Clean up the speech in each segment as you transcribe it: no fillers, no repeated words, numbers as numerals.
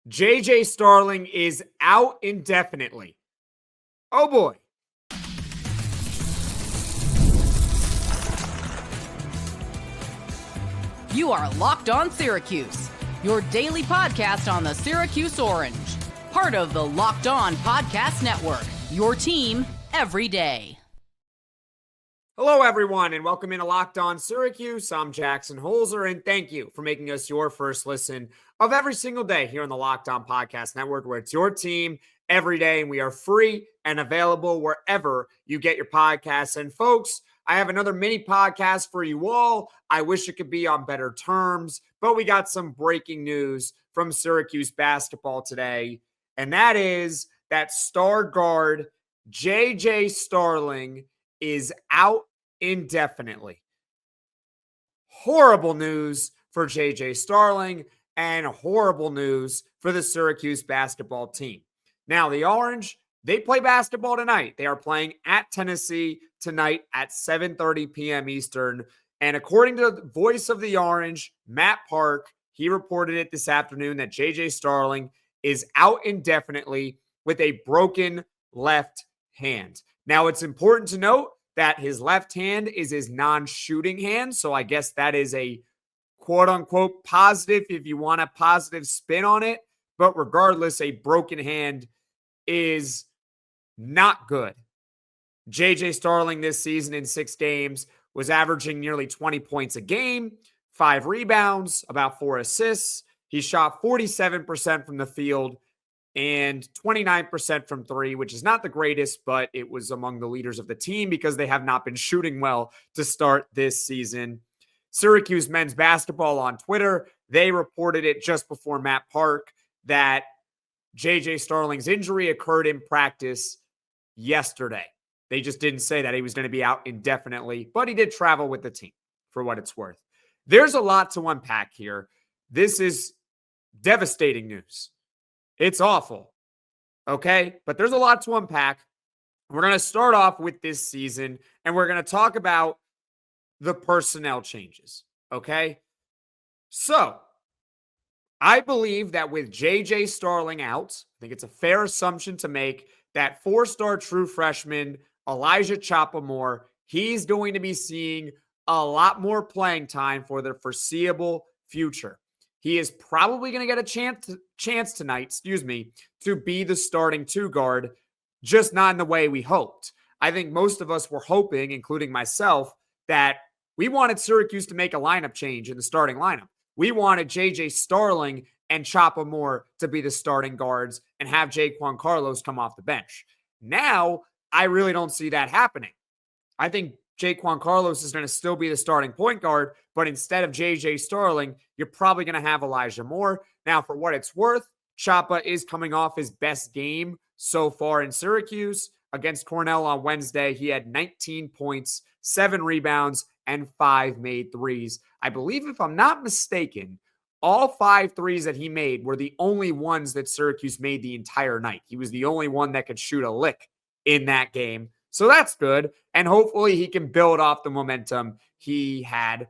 JJ Starling is out indefinitely. Oh boy. You are Locked On Syracuse, your daily podcast on the Syracuse Orange. Part of the Locked On Podcast Network, your team every day. Hello, everyone, and welcome into Locked On Syracuse. I'm Jackson Holzer, and thank you for making us your first listen of every single day here on the Locked On Podcast Network, where it's your team every day, and we are free and available wherever you get your podcasts. And folks, I have another mini podcast for you all. I wish it could be on better terms, but we got some breaking news from Syracuse basketball today, and that is that star guard JJ Starling is out indefinitely. Horrible news for JJ Starling and horrible news for the Syracuse basketball team. Now, the Orange, they play basketball tonight. They are playing at Tennessee tonight at 7:30 p.m. Eastern. And according to the voice of the Orange, Matt Park, he reported it this afternoon that JJ Starling is out indefinitely with a broken left hand. Now, it's important to note that his left hand is his non-shooting hand. So I guess that is a quote-unquote positive if you want a positive spin on it. But regardless, a broken hand is not good. JJ Starling this season in 6 games was averaging nearly 20 points a game, 5 rebounds, about 4 assists. He shot 47% from the field and 29% from 3, which is not the greatest, but it was among the leaders of the team because they have not been shooting well to start this season. Syracuse men's basketball on Twitter, they reported it just before Matt Park that JJ Starling's injury occurred in practice yesterday. They just didn't say that he was going to be out indefinitely, but he did travel with the team for what it's worth. There's a lot to unpack here. This is devastating news. It's awful, okay? But there's a lot to unpack. We're going to start off with this season, and we're going to talk about the personnel changes, okay? So, I believe that with JJ Starling out, I think it's a fair assumption to make that 4-star true freshman Elijah Choppa, he's going to be seeing a lot more playing time for the foreseeable future. He is probably going to get a chance tonight, to be the starting 2 guard, just not in the way we hoped. I think most of us were hoping, including myself, that we wanted Syracuse to make a lineup change in the starting lineup. We wanted JJ Starling and Choppa to be the starting guards and have Jaquan Carlos come off the bench. Now, I really don't see that happening. I think Jaquan Carlos is going to still be the starting point guard, but instead of JJ Starling, you're probably going to have Elijah Moore. Now, for what it's worth, Choppa is coming off his best game so far in Syracuse. Against Cornell on Wednesday, he had 19 points, 7 rebounds, and 5 made threes. I believe, if I'm not mistaken, all 5 threes that he made were the only ones that Syracuse made the entire night. He was the only one that could shoot a lick in that game. So that's good. And hopefully he can build off the momentum he had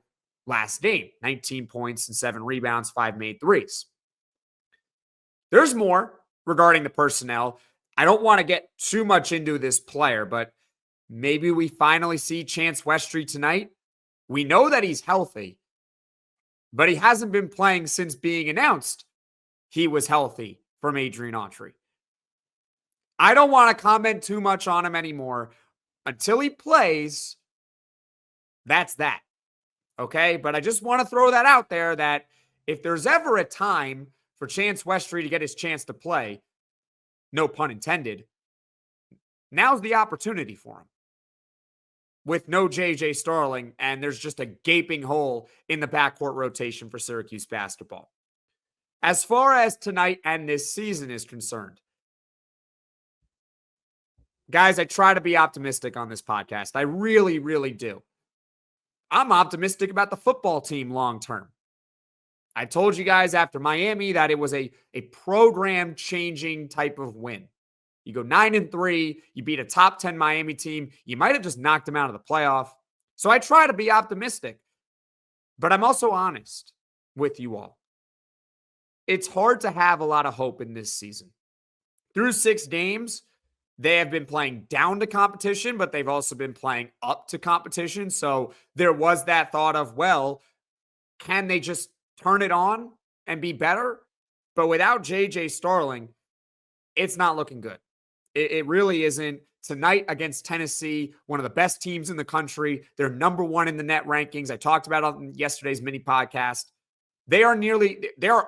last game. 19 points and 7 rebounds, 5 made threes. There's more regarding the personnel. I don't want to get too much into this player, but maybe we finally see Chance Westry tonight. We know that he's healthy, but he hasn't been playing since being announced he was healthy from Adrian Autry. I don't want to comment too much on him anymore. Until he plays, that's that. Okay? But I just want to throw that out there that if there's ever a time for Chance Westry to get his chance to play, no pun intended, now's the opportunity for him. With no JJ Starling, and there's just a gaping hole in the backcourt rotation for Syracuse basketball. As far as tonight and this season is concerned, guys, I try to be optimistic on this podcast. I really, really do. I'm optimistic about the football team long term. I told you guys after Miami that it was a program-changing type of win. You go 9-3, you beat a top 10 Miami team. You might have just knocked them out of the playoff. So I try to be optimistic, but I'm also honest with you all. it's hard to have a lot of hope in this season. Through 6 games, they have been playing down to competition, but they've also been playing up to competition. So there was that thought of, well, can they just turn it on and be better? But without JJ Starling, it's not looking good. It really isn't. Tonight against Tennessee, one of the best teams in the country. They're number 1 in the net rankings. I talked about it on yesterday's mini podcast. They are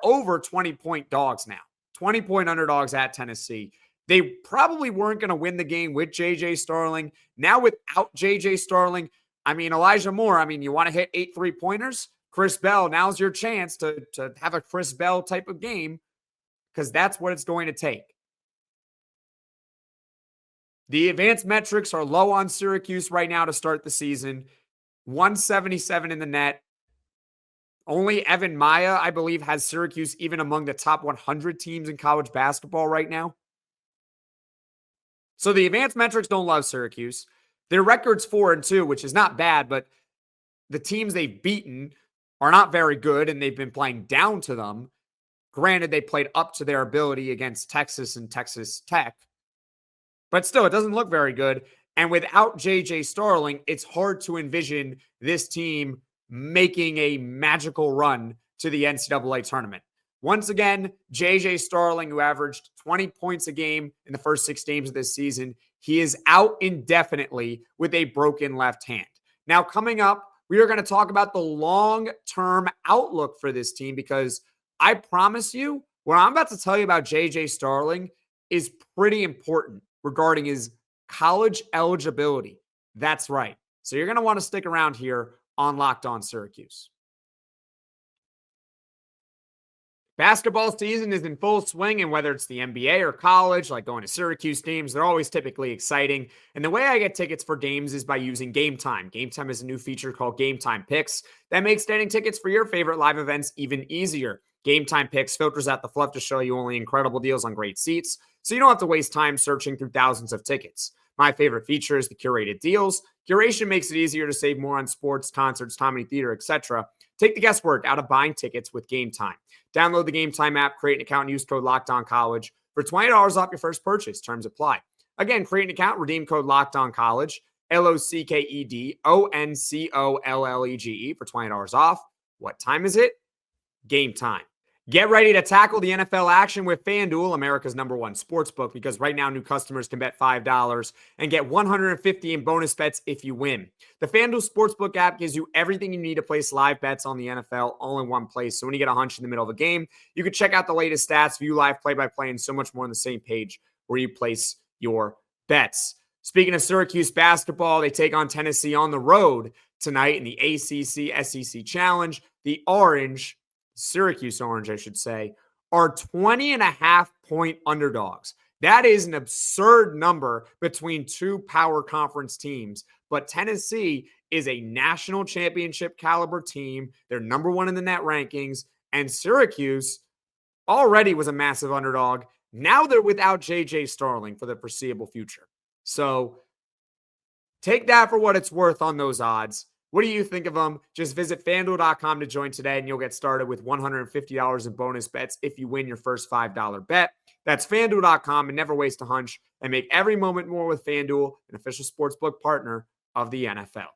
over 20-point dogs now. 20-point underdogs at Tennessee. They probably weren't going to win the game with JJ Starling. Now without JJ Starling, Elijah Moore, you want to hit 8 3-pointers? Chris Bell, now's your chance to have a Chris Bell type of game, because that's what it's going to take. The advanced metrics are low on Syracuse right now to start the season. 177 in the net. Only Evan Maya, I believe, has Syracuse even among the top 100 teams in college basketball right now. So the advanced metrics don't love Syracuse. Their record's 4-2, which is not bad, but the teams they've beaten are not very good, and they've been playing down to them. Granted, they played up to their ability against Texas and Texas Tech. But still, it doesn't look very good. And without JJ Starling, it's hard to envision this team making a magical run to the NCAA tournament. Once again, JJ Starling, who averaged 20 points a game in the first 6 games of this season, he is out indefinitely with a broken left hand. Now, coming up, we are going to talk about the long-term outlook for this team, because I promise you, what I'm about to tell you about JJ Starling is pretty important regarding his college eligibility. That's right. So you're going to want to stick around here on Locked On Syracuse. Basketball season is in full swing, and whether it's the NBA or college, like going to Syracuse games, they're always typically exciting. And the way I get tickets for games is by using Game Time. Game Time is a new feature called Game Time Picks that makes getting tickets for your favorite live events even easier. Game Time Picks filters out the fluff to show you only incredible deals on great seats, so you don't have to waste time searching through thousands of tickets. My favorite feature is the curated deals. Curation makes it easier to save more on sports, concerts, comedy, theater, etc. Take the guesswork out of buying tickets with Game Time. Download the Game Time app, create an account, and use code LOCKEDONCollege for $20 off your first purchase. Terms apply. Again, create an account, redeem code LOCKEDONCollege, LOCKEDONCOLLEGE for $20 off. What time is it? Game time. Get ready to tackle the NFL action with FanDuel, America's #1 sportsbook, because right now new customers can bet $5 and get $150 in bonus bets if you win. The FanDuel Sportsbook app gives you everything you need to place live bets on the NFL all in one place. So when you get a hunch in the middle of a game, you can check out the latest stats, view live play-by-play, and so much more on the same page where you place your bets. Speaking of Syracuse basketball, they take on Tennessee on the road tonight in the ACC SEC Challenge. The Syracuse Orange, I should say, are 20.5-point underdogs. That is an absurd number between 2 power conference teams. But Tennessee is a national championship caliber team. They're #1 in the net rankings. And Syracuse already was a massive underdog. Now they're without JJ Starling for the foreseeable future. So take that for what it's worth on those odds. What do you think of them? Just visit FanDuel.com to join today, and you'll get started with $150 in bonus bets if you win your first $5 bet. That's FanDuel.com, and never waste a hunch, and make every moment more with FanDuel, an official sportsbook partner of the NFL.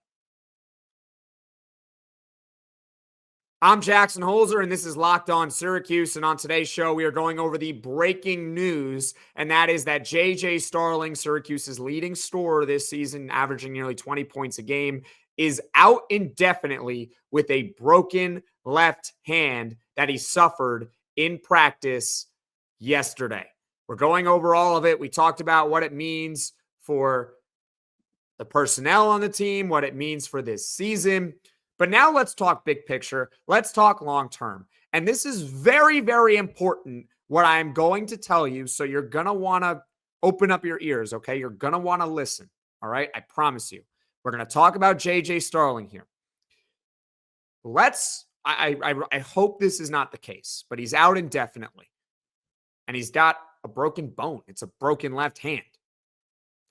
I'm Jackson Holzer, and this is Locked On Syracuse. And on today's show, we are going over the breaking news, and that is that JJ Starling, Syracuse's leading scorer this season, averaging nearly 20 points a game, is out indefinitely with a broken left hand that he suffered in practice yesterday. We're going over all of it. We talked about what it means for the personnel on the team, what it means for this season. But now let's talk big picture. Let's talk long term. And this is very, very important, what I'm going to tell you. So you're going to want to open up your ears, okay? You're going to want to listen, all right? I promise you. We're going to talk about JJ Starling here. I hope this is not the case, but he's out indefinitely. And he's got a broken bone. It's a broken left hand.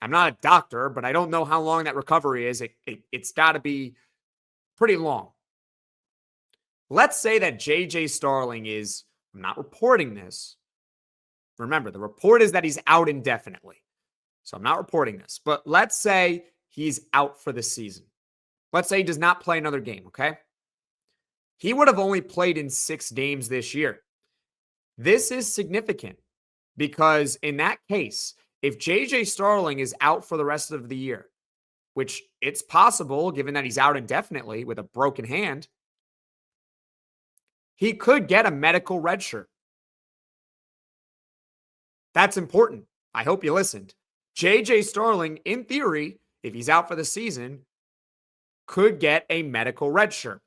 I'm not a doctor, but I don't know how long that recovery is. It's got to be pretty long. Let's say that JJ Starling is I'm not reporting this. Remember, the report is that he's out indefinitely. So I'm not reporting this. But let's say he's out for the season. Let's say he does not play another game, okay? He would have only played in 6 games this year. This is significant because in that case, if JJ Starling is out for the rest of the year, which it's possible given that he's out indefinitely with a broken hand, he could get a medical redshirt. That's important. I hope you listened. JJ Starling, in theory, if he's out for the season, could get a medical redshirt.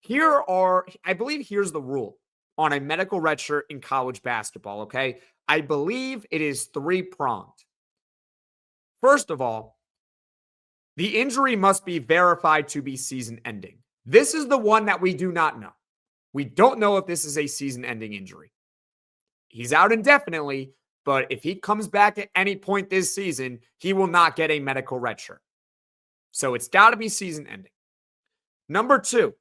I believe here's the rule on a medical redshirt in college basketball, okay? I believe it is 3-pronged. First of all, the injury must be verified to be season-ending. This is the one that we do not know. We don't know if this is a season-ending injury. He's out indefinitely, but if he comes back at any point this season, he will not get a medical redshirt. So it's got to be season-ending. Number 2,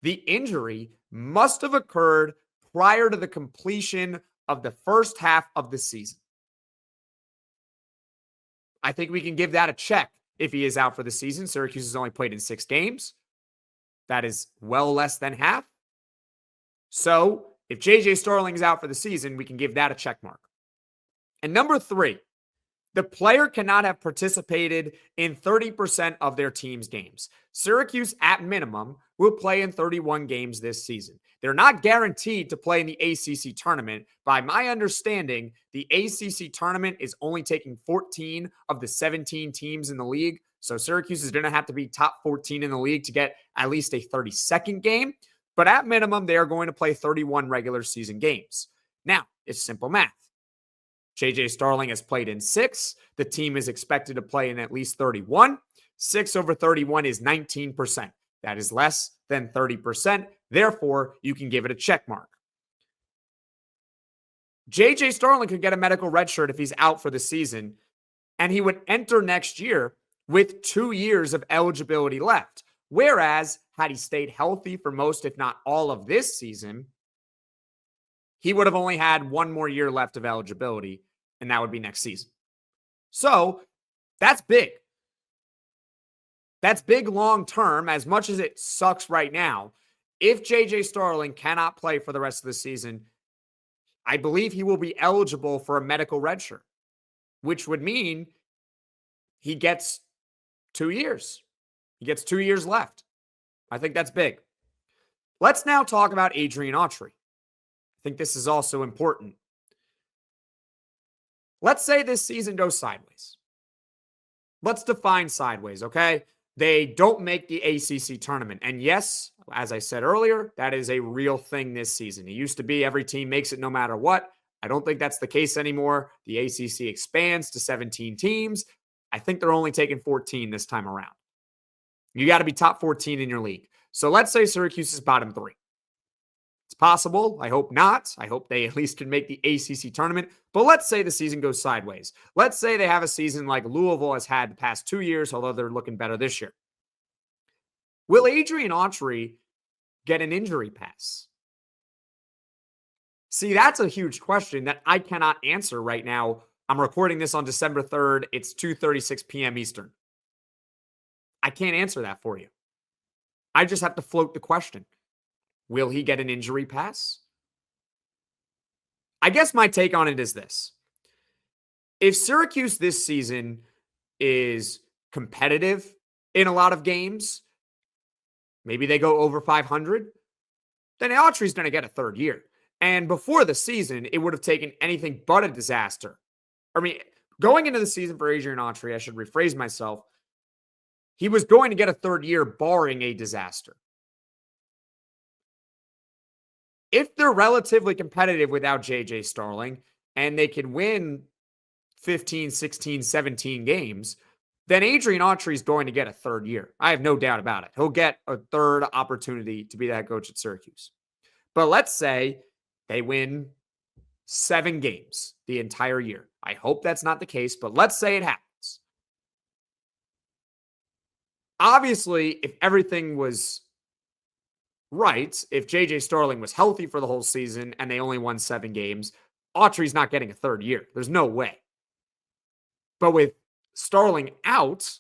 the injury must have occurred prior to the completion of the first half of the season. I think we can give that a check if he is out for the season. Syracuse has only played in 6 games. That is well less than half. So if JJ Starling is out for the season, we can give that a check mark. And number 3, the player cannot have participated in 30% of their team's games. Syracuse, at minimum, will play in 31 games this season. They're not guaranteed to play in the ACC tournament. By my understanding, the ACC tournament is only taking 14 of the 17 teams in the league. So Syracuse is going to have to be top 14 in the league to get at least a 32nd game. But at minimum, they are going to play 31 regular season games. Now, it's simple math. JJ Starling has played in 6. The team is expected to play in at least 31. 6 over 31 is 19%. That is less than 30%. Therefore, you can give it a check mark. JJ Starling could get a medical redshirt if he's out for the season, and he would enter next year with 2 years of eligibility left. Whereas, had he stayed healthy for most, if not all of this season, he would have only had 1 more year left of eligibility, and that would be next season. So that's big. That's big long term, as much as it sucks right now. If JJ Starling cannot play for the rest of the season, I believe he will be eligible for a medical redshirt, which would mean he gets 2 years. He gets 2 years left. I think that's big. Let's now talk about Adrian Autry. I think this is also important. Let's say this season goes sideways. Let's define sideways, okay? They don't make the ACC tournament. And yes, as I said earlier, that is a real thing this season. It used to be every team makes it no matter what. I don't think that's the case anymore. The ACC expands to 17 teams. I think they're only taking 14 this time around. You got to be top 14 in your league. So let's say Syracuse is bottom 3. It's possible. I hope not. I hope they at least can make the ACC tournament. But let's say the season goes sideways. Let's say they have a season like Louisville has had the past 2 years, although they're looking better this year. Will Adrian Autry get an injury pass? See, that's a huge question that I cannot answer right now. I'm recording this on December 3rd. It's 2:36 p.m. Eastern. I can't answer that for you. I just have to float the question. Will he get an injury pass? I guess my take on it is this. If Syracuse this season is competitive in a lot of games, maybe they go over 500, then Autry's going to get a 3rd year. And before the season, it would have taken anything but a disaster. I mean, going into the season for Adrian Autry, I should rephrase myself, he was going to get a 3rd year barring a disaster. If they're relatively competitive without JJ Starling and they can win 15, 16, 17 games, then Adrian Autry is going to get a 3rd year. I have no doubt about it. He'll get a 3rd opportunity to be the head coach at Syracuse. But let's say they win 7 games the entire year. I hope that's not the case, but let's say it happens. Obviously, if everything was right, if JJ Starling was healthy for the whole season and they only won 7 games, Autry's not getting a third year. There's no way. But with Starling out,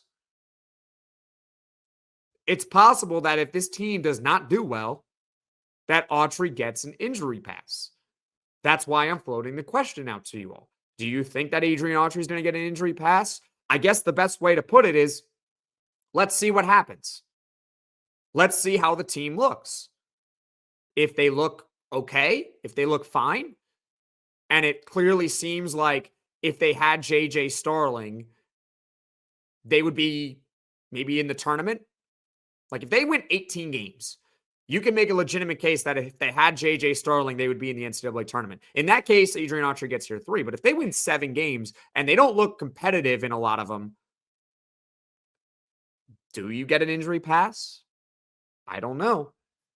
it's possible that if this team does not do well, that Autry gets an injury pass. That's why I'm floating the question out to you all. Do you think that Adrian Autry is going to get an injury pass? I guess the best way to put it is, let's see what happens. Let's see how the team looks. If they look okay, if they look fine, and it clearly seems like if they had JJ Starling, they would be maybe in the tournament. Like if they win 18 games, you can make a legitimate case that if they had JJ Starling, they would be in the NCAA tournament. In that case, Adrian Autry gets here 3. But if they win 7 games and they don't look competitive in a lot of them, do you get an injury pass? I don't know.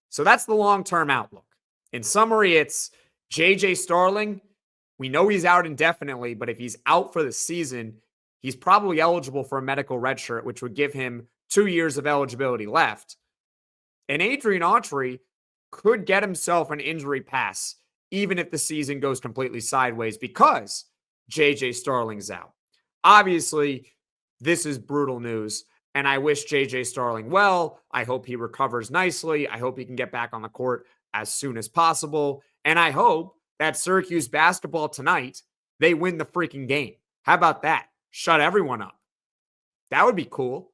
So that's the long-term outlook. In summary, it's JJ Starling. We know he's out indefinitely, but if he's out for the season, he's probably eligible for a medical redshirt, which would give him 2 years of eligibility left. And Adrian Autry could get himself an injury pass, even if the season goes completely sideways because JJ Starling's out. Obviously, this is brutal news, and I wish JJ Starling well. I hope he recovers nicely. I hope he can get back on the court as soon as possible. And I hope that Syracuse basketball tonight, they win the freaking game. How about that? Shut everyone up. That would be cool.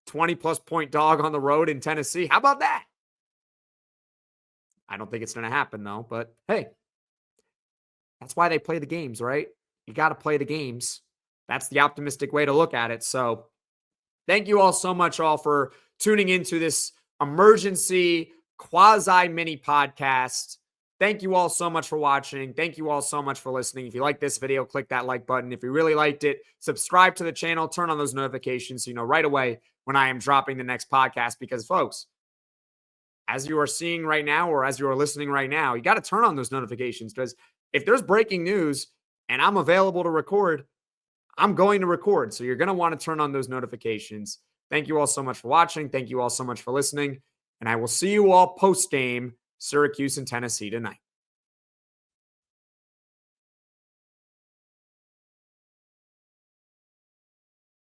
20-plus point dog on the road in Tennessee. How about that? I don't think it's going to happen, though. But, hey, that's why they play the games, right? You got to play the games. That's the optimistic way to look at it. So, thank you all so much all for tuning into this emergency quasi-mini podcast. Thank you all so much for watching. Thank you all so much for listening. If you like this video, click that like button. If you really liked it, subscribe to the channel, turn on those notifications so you know right away when I am dropping the next podcast. Because, folks, as you are seeing right now or as you are listening right now, you got to turn on those notifications because if there's breaking news and I'm available to record, I'm going to record. So you're going to want to turn on those notifications. Thank you all so much for watching. Thank you all so much for listening. And I will see you all post-game Syracuse and Tennessee tonight.